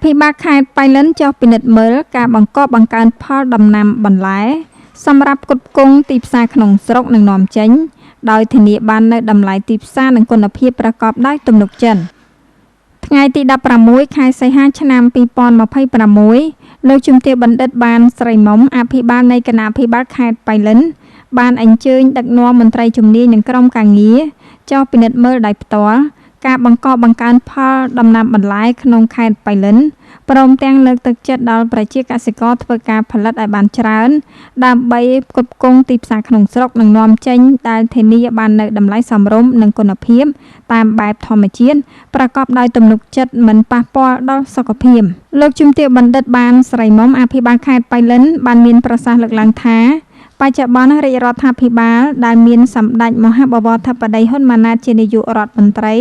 ភិបាលខេត្តប៉ៃលិនចុះពិនិត្យមើលការបង្កប់បង្កើនផលដំណាំបន្លែសម្រាប់ផ្គត់ផ្គង់ទីផ្សារក្នុងស្រុកនិងនាំចេញដោយធានាបាននូវតម្លៃទីផ្សារនិងគុណភាពប្រកបដោយទំនុកចិត្តថ្ងៃទី16ខែសីហាឆ្នាំ2026លោកជំទាវបណ្ឌិតបានស្រីមុំអភិបាលនៃគណៈអភិបាលខេត្តប៉ៃលិនបានអញ្ជើញដឹកនាំមន្ត្រីជំនាញនិងក្រុមការងារចុះពិនិត្យមើលដោយផ្ទាល់ការបង្កប់បង្កើនផលដំណាំបន្លែក្នុងខេត្តប៉ៃលិនព្រមទាំងលើកទឹកចិត្តដល់ប្រជាកសិករធ្វើការផលិតឲ្យបានច្រើនដើម្បីផ្គត់ផ្គង់ទីផ្សារក្នុងស្រុកនិងនាំចេញដែលធានាបាននូវតម្លៃសមរម្យនិងគុណភាពតាមបែបធម្មជាតិប្រកបដោយទំនុកចិត្តមិនប៉ះពាល់ដល់សុខភាពលោកជំទាវបណ្ឌិតបានស្រីមុំអភិបាលខេត្តប៉ៃលិនបានមានប្រសាសន៍លើកឡើងថាបច្ចុប្បន្នរាជរដ្ឋាភិបាលដែលមានសម្ដេចមហាបវរធិបតីហ៊ុនម៉ាណែតជានាយករដ្ឋមន្ត្រី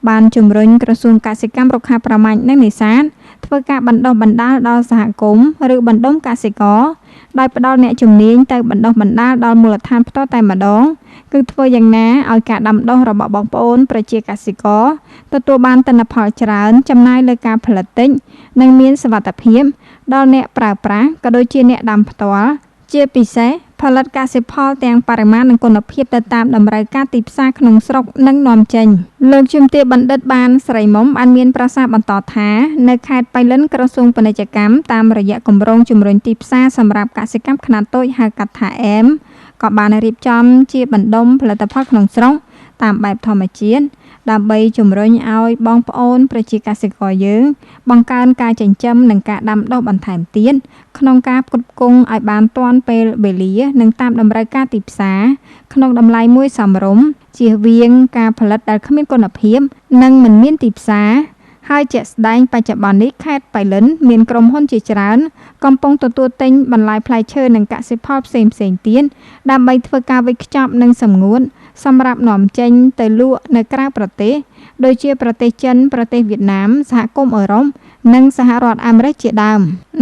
បានជំរុញក្រសួងកសិកម្មរុក្ខាប្រមាញ់និងនេសាទធ្វើការបណ្ដុះបណ្ដាលដល់សហគមន៍ឬបណ្ដុំកសិករដោយផ្ដល់អ្នកជំនាញទៅបណ្ដុះបណ្ដាលដល់មូលដ្ឋានផ្ទាល់តែម្ដងគឺធ្វើយ៉ាងណាឲ្យការដាំដុះរបស់បងប្អូនប្រជាកសិករទទួលបានទិន្នផលច្រើនចំណាយលើការផលិតតិចនិងមានសុវត្ថិភាពដល់អ្នកប្រើប្រាស់ក៏ដូចជាអ្នកដាំផ្ទាល់ជាពិសេសផលិតកសិផលទាំងបរិមាណនិងគុណភាពទៅតាមតម្រូវការទីផ្សារក្នុងស្រុកនិងនាំចេញលោកជំទាវបណ្ឌិតបានស្រីមុំបានមានប្រសាសន៍បន្តថានៅខេត្តប៉ៃលិនក្រសួងពាណិជ្ជកម្មតាមរយៈគម្រោងជំរុញទីផ្សារសម្រាប់កសិកម្មខ្នាតតូចហៅកាត់ថាអែមក៏បានរៀបចំជាបណ្ដុំផលិតផលក្នុងស្រុកតាមបែបធម្មជាតិដើម្បីជំរុញឲ្យបងប្អូនប្រជាកសិករយើងបង្កើនការចិញ្ចឹមនិងការដាំដុះបន្ថែមទៀតក្នុងការផ្គត់ផ្គង់ឲ្យបានទាន់ពេលវេលានិងតាមតម្រូវការទីផ្សារក្នុងតម្លៃមួយសមរម្យជៀសវាងការផលិតដែលគ្មានគុណភាពនិងមិនមានទីផ្សារហើយជាក់ស្ដែងបច្ចុប្បន្ននេះខេត្តប៉ៃលិនមានក្រុមហ៊ុនជាច្រើនកំពុងទទួលទិញបន្លែផ្លែឈើនិងកសិផលផ្សេងៗទៀតដើម្បីធ្វើការវេចខ្ចប់និងសម្ងួតសម្រាប់នាំចេញទៅលក់នៅក្រៅប្រទេសដូចជាប្រទេសចិនប្រទេសវៀតណាមសហគមន៍អឺរ៉ុបនិងសហរដ្ឋអាមេរិកជាដើម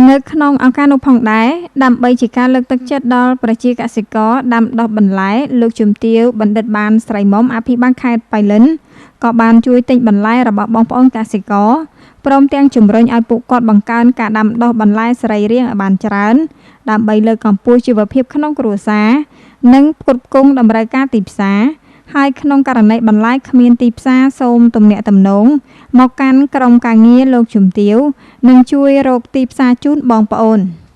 នៅក្នុងឱកាសនោះផងដែរដើម្បីជាការលើកទឹកចិត្តដល់ប្រជាកសិករដាំដុះបន្លែលោកជំទាវបណ្ឌិតបានស្រីមុំអភិបាលខេត្តប៉ៃលិនក៏បានជួយទិញបន្លែរបស់បងប្អូនកសិករព្រមទាំងជំរុញឲ្យពួកគាត់បង្កើនការដាំដុះបន្លែសរីរាង្គឲ្យបានច្រើនដើម្បីលើកកម្ពស់ជីវភាពក្នុងគ្រួសារនិងផ្គត់ផ្គង់តម្រូវការទីផ្សារហើយក្នុងករណីបន្លែគ្មានទីផ្សារសូមទំនាក់ទំនងមកកាន់ក្រុមការងារលោកជំទាវនឹងជួយរកទីផ្សារជូនបងប្អូន។